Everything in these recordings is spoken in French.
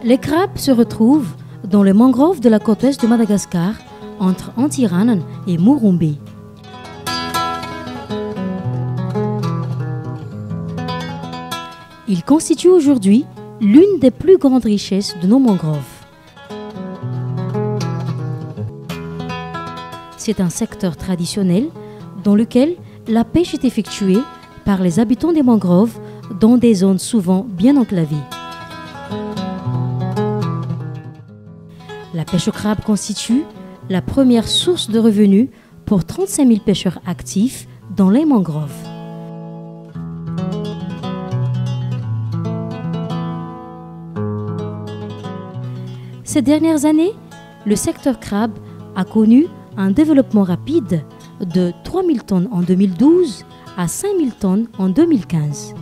Les crabes se retrouvent dans les mangroves de la côte ouest de Madagascar, entre Antirana et Murumbi. Ils constituent aujourd'hui l'une des plus grandes richesses de nos mangroves. C'est un secteur traditionnel dans lequel la pêche est effectuée par les habitants des mangroves dans des zones souvent bien enclavées. La pêche au crabe constitue la première source de revenus pour 35 000 pêcheurs actifs dans les mangroves. Ces dernières années, le secteur crabe a connu un développement rapide de 3 000 tonnes en 2012 à 5 000 tonnes en 2015.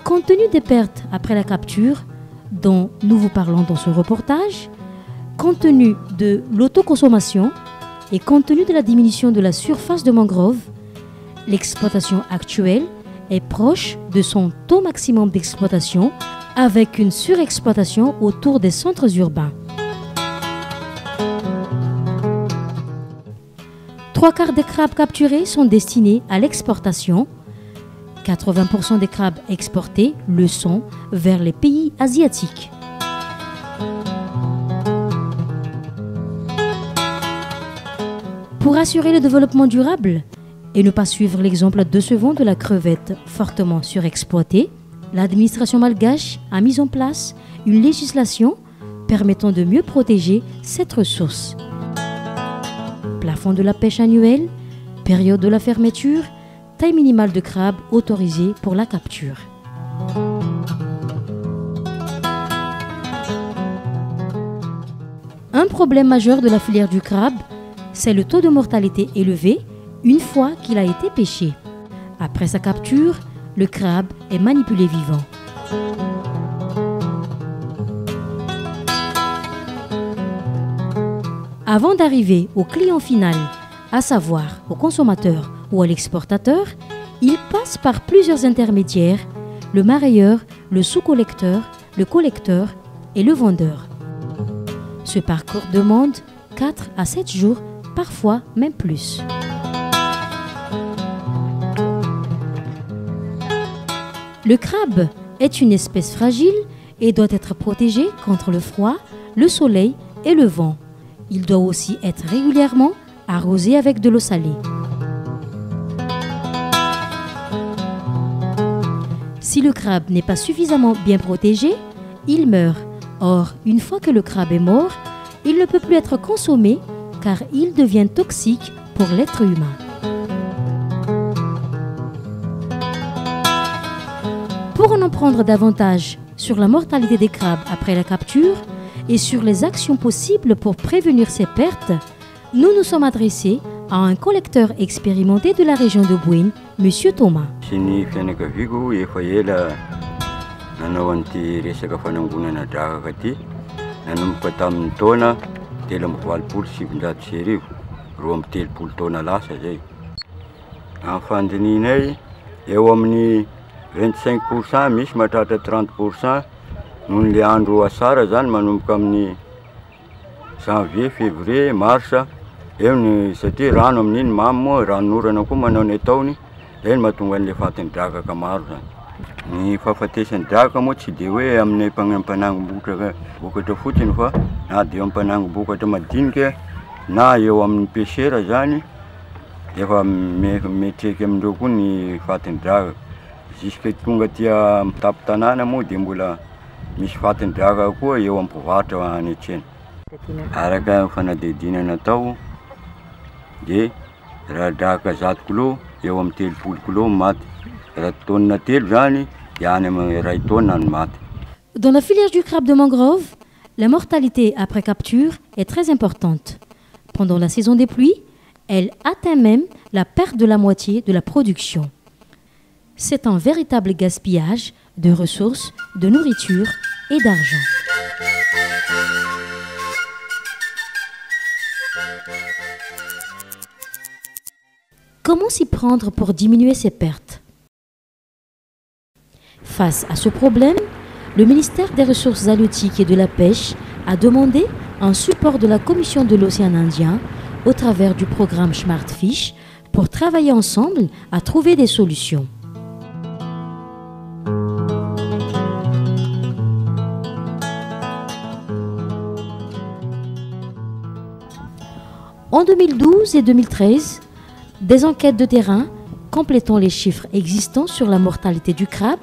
Compte tenu des pertes après la capture, dont nous vous parlons dans ce reportage, compte tenu de l'autoconsommation et compte tenu de la diminution de la surface de mangrove, l'exploitation actuelle est proche de son taux maximum d'exploitation avec une surexploitation autour des centres urbains. 3/4 des crabes capturés sont destinés à l'exportation. 80% des crabes exportés le sont vers les pays asiatiques. Pour assurer le développement durable et ne pas suivre l'exemple décevant de la crevette fortement surexploitée, l'administration malgache a mis en place une législation permettant de mieux protéger cette ressource. Plafond de la pêche annuelle, période de la fermeture, taille minimale de crabe autorisée pour la capture. Un problème majeur de la filière du crabe, c'est le taux de mortalité élevé une fois qu'il a été pêché. Après sa capture, le crabe est manipulé vivant. Avant d'arriver au client final, à savoir au consommateur ou à l'exportateur, il passe par plusieurs intermédiaires, le marailleur, le sous-collecteur, le collecteur et le vendeur. Ce parcours demande 4 à 7 jours, parfois même plus. Le crabe est une espèce fragile et doit être protégé contre le froid, le soleil et le vent. Il doit aussi être régulièrement arrosé avec de l'eau salée. Si le crabe n'est pas suffisamment bien protégé, il meurt. Or, une fois que le crabe est mort, il ne peut plus être consommé car il devient toxique pour l'être humain. Pour en apprendre davantage sur la mortalité des crabes après la capture et sur les actions possibles pour prévenir ces pertes, nous nous sommes adressés à un collecteur expérimenté de la région de Bouine, M. Thomas. Eo 25%, misy mahatratra 30%, noho le andro asara zany manomboka amin'ny janvier, février, mars, eo ny satria rano amin'iny mamy moa, ranon'orana koa manao ny ataony, zay ny mahatonga an'le fatin'ny drakaka maro zany. Ny fahafatesan'ny draka moa tsy de hoe amin'ny mpanangom-bokatra vokatra fotsiny fa na de mpanangom-bokatra madinika na eo amin'ny pêcheur zany, efa metreka amindreo koa ny fatin'ny draka. Jusque tonga tia tapin-tanàna moa dia mbola misy fatin'ny draka koa eo amin'ny mpivarotra any an-tsena. Araka fanadihadiana natao dia raha draka 100 kg eo amin'ny 30 kg maty. Raha taonina 3 zany dia any amin'ny 2 tonnes ny maty. Dans la filière du crabe de mangrove, la mortalité après capture est très importante. Pendant la saison des pluies, elle atteint même la perte de la moitié de la production. C'est un véritable gaspillage de ressources, de nourriture et d'argent. Comment s'y prendre pour diminuer ces pertes? Face à ce problème, le ministère des Ressources halieutiques et de la Pêche a demandé un support de la Commission de l'Océan Indien au travers du programme Smartfish pour travailler ensemble à trouver des solutions. En 2012 et 2013, des enquêtes de terrain complétant les chiffres existants sur la mortalité du crabe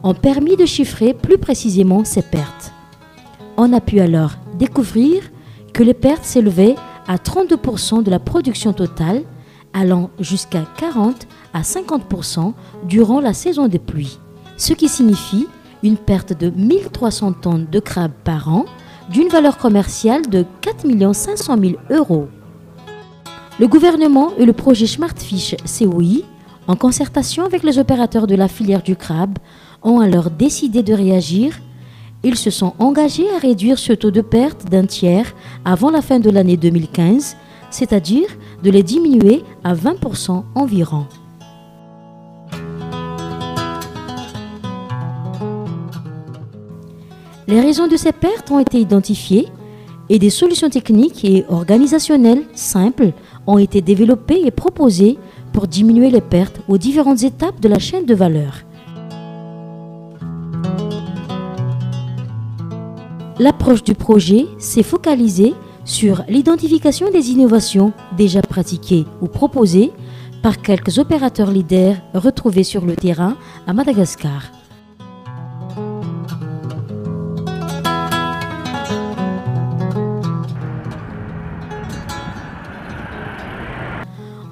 ont permis de chiffrer plus précisément ces pertes. On a pu alors découvrir que les pertes s'élevaient à 32% de la production totale, allant jusqu'à 40 à 50% durant la saison des pluies, ce qui signifie une perte de 1300 tonnes de crabes par an d'une valeur commerciale de 4 500 000 €. Le gouvernement et le projet Smartfish COI, en concertation avec les opérateurs de la filière du crabe, ont alors décidé de réagir. Ils se sont engagés à réduire ce taux de perte d'un tiers avant la fin de l'année 2015, c'est-à-dire de les diminuer à 20% environ. Les raisons de ces pertes ont été identifiées et des solutions techniques et organisationnelles simples ont été développées et proposées pour diminuer les pertes aux différentes étapes de la chaîne de valeur. L'approche du projet s'est focalisée sur l'identification des innovations déjà pratiquées ou proposées par quelques opérateurs leaders retrouvés sur le terrain à Madagascar.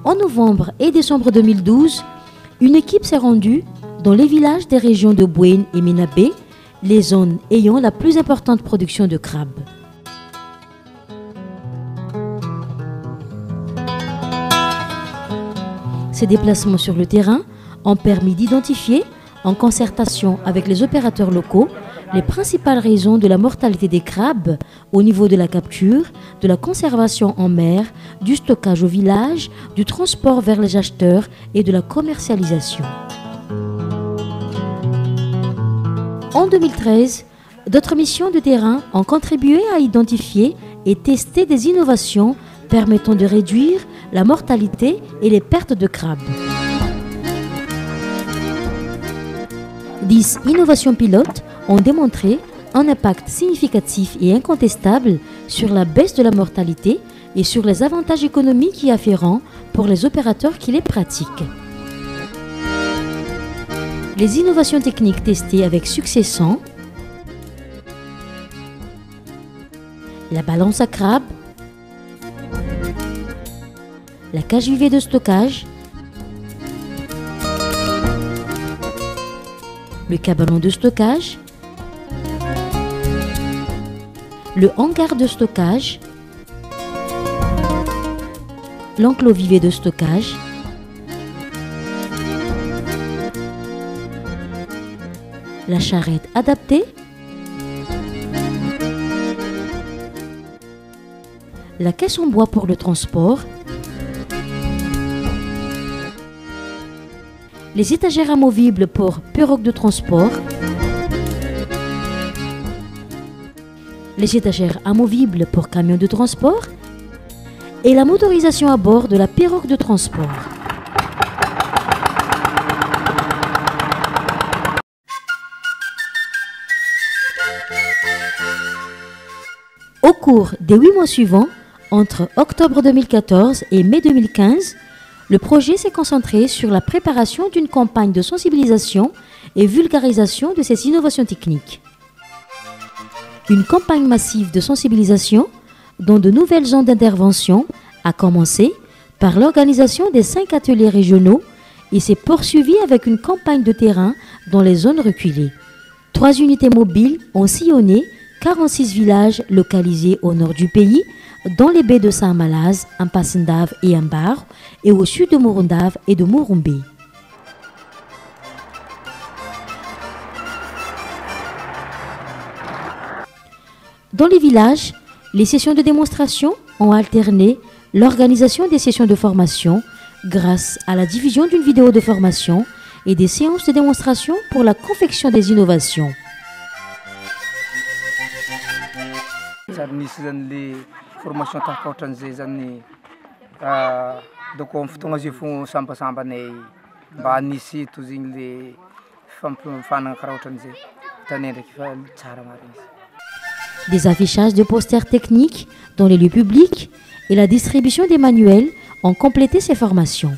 En novembre et décembre 2012, une équipe s'est rendue dans les villages des régions de Bouéne et Minabé, les zones ayant la plus importante production de crabes. Ces déplacements sur le terrain ont permis d'identifier, en concertation avec les opérateurs locaux, les principales raisons de la mortalité des crabes au niveau de la capture, de la conservation en mer, du stockage au village, du transport vers les acheteurs et de la commercialisation. En 2013, d'autres missions de terrain ont contribué à identifier et tester des innovations permettant de réduire la mortalité et les pertes de crabes. 10 innovations pilotes ont démontré un impact significatif et incontestable sur la baisse de la mortalité et sur les avantages économiques y afférents pour les opérateurs qui les pratiquent. Les innovations techniques testées avec succès sont la balance à crabe, la cage UV de stockage, le cabanon de stockage, le hangar de stockage, l'enclos vivé de stockage, la charrette adaptée, la caisse en bois pour le transport, les étagères amovibles pour pirogue de transport, les étagères amovibles pour camions de transport et la motorisation à bord de la pirogue de transport. Au cours des 8 mois suivants, entre octobre 2014 et mai 2015, le projet s'est concentré sur la préparation d'une campagne de sensibilisation et vulgarisation de ces innovations techniques. Une campagne massive de sensibilisation dans de nouvelles zones d'intervention a commencé par l'organisation des 5 ateliers régionaux et s'est poursuivie avec une campagne de terrain dans les zones reculées. 3 unités mobiles ont sillonné 46 villages localisés au nord du pays, dans les baies de Saint-Malaz, Ampassindave et Ambar, et au sud de Morondave et de Morumbi. Dans les villages, les sessions de démonstration ont alterné l'organisation des sessions de formation grâce à la diffusion d'une vidéo de formation et des séances de démonstration pour la confection des innovations. Formation des affichages de posters techniques dans les lieux publics et la distribution des manuels ont complété ces formations.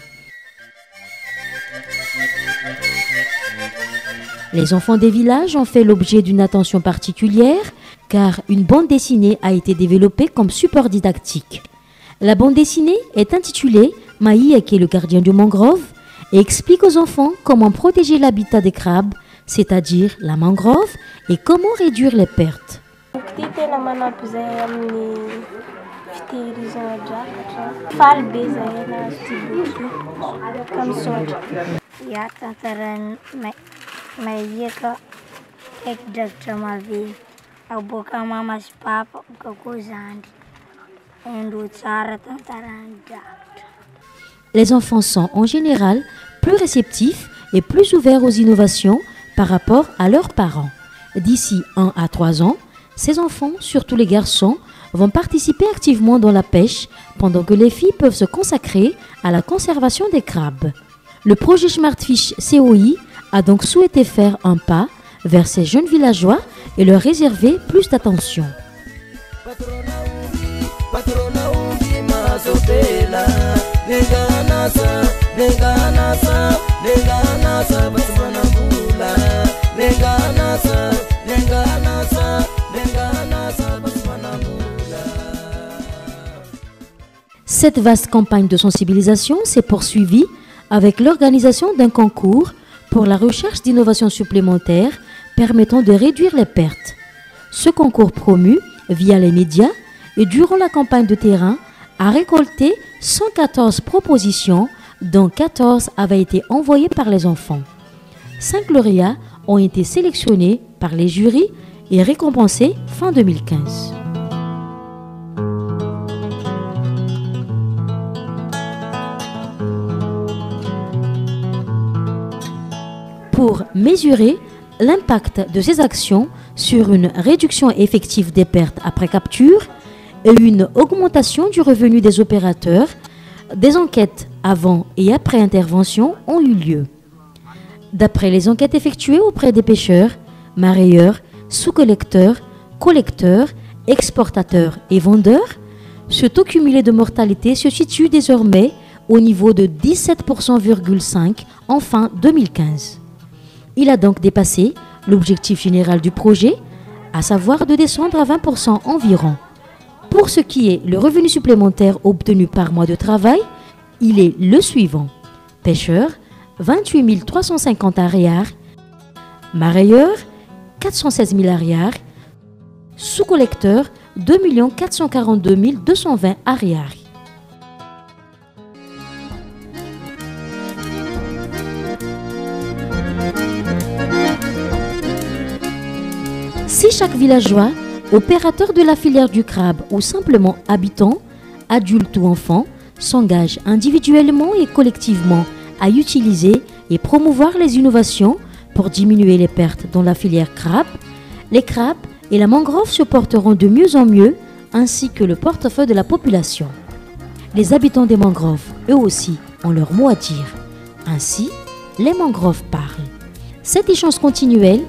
Les enfants des villages ont fait l'objet d'une attention particulière car une bande dessinée a été développée comme support didactique. La bande dessinée est intitulée Maïa qui est le gardien du mangrove et explique aux enfants comment protéger l'habitat des crabes, c'est-à-dire la mangrove, et comment réduire les pertes. Les enfants sont en général plus réceptifs et plus ouverts aux innovations par rapport à leurs parents. D'ici 1 à 3 ans, ces enfants, surtout les garçons, vont participer activement dans la pêche pendant que les filles peuvent se consacrer à la conservation des crabes. Le projet Smartfish COI a donc souhaité faire un pas vers ces jeunes villageois et leur réserver plus d'attention. Cette vaste campagne de sensibilisation s'est poursuivie avec l'organisation d'un concours pour la recherche d'innovations supplémentaires permettant de réduire les pertes. Ce concours promu via les médias et durant la campagne de terrain a récolté 114 propositions dont 14 avaient été envoyées par les enfants. 5 lauréats ont été sélectionnés par les jurys et récompensés fin 2015. Pour mesurer l'impact de ces actions sur une réduction effective des pertes après capture et une augmentation du revenu des opérateurs, des enquêtes avant et après intervention ont eu lieu. D'après les enquêtes effectuées auprès des pêcheurs, marailleurs, sous-collecteurs, collecteurs, exportateurs et vendeurs, ce taux cumulé de mortalité se situe désormais au niveau de 17,5% en fin 2015. Il a donc dépassé l'objectif général du projet, à savoir de descendre à 20% environ. Pour ce qui est le revenu supplémentaire obtenu par mois de travail, il est le suivant. Pêcheurs, 28 350 arrières. Marailleurs, 416 000 arrières. Sous-collecteurs, 2 442 220 arrières. Si chaque villageois, opérateur de la filière du crabe ou simplement habitant, adulte ou enfant, s'engage individuellement et collectivement à utiliser et promouvoir les innovations pour diminuer les pertes dans la filière crabe, les crabes et la mangrove se porteront de mieux en mieux, ainsi que le portefeuille de la population. Les habitants des mangroves, eux aussi, ont leur mot à dire. Ainsi, les mangroves parlent. Cet échange continuel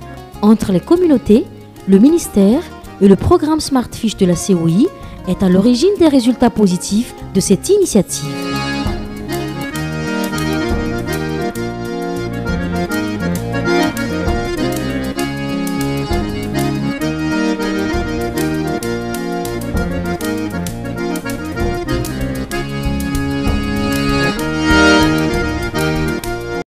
entre les communautés, le ministère et le programme Smartfish de la COI est à l'origine des résultats positifs de cette initiative.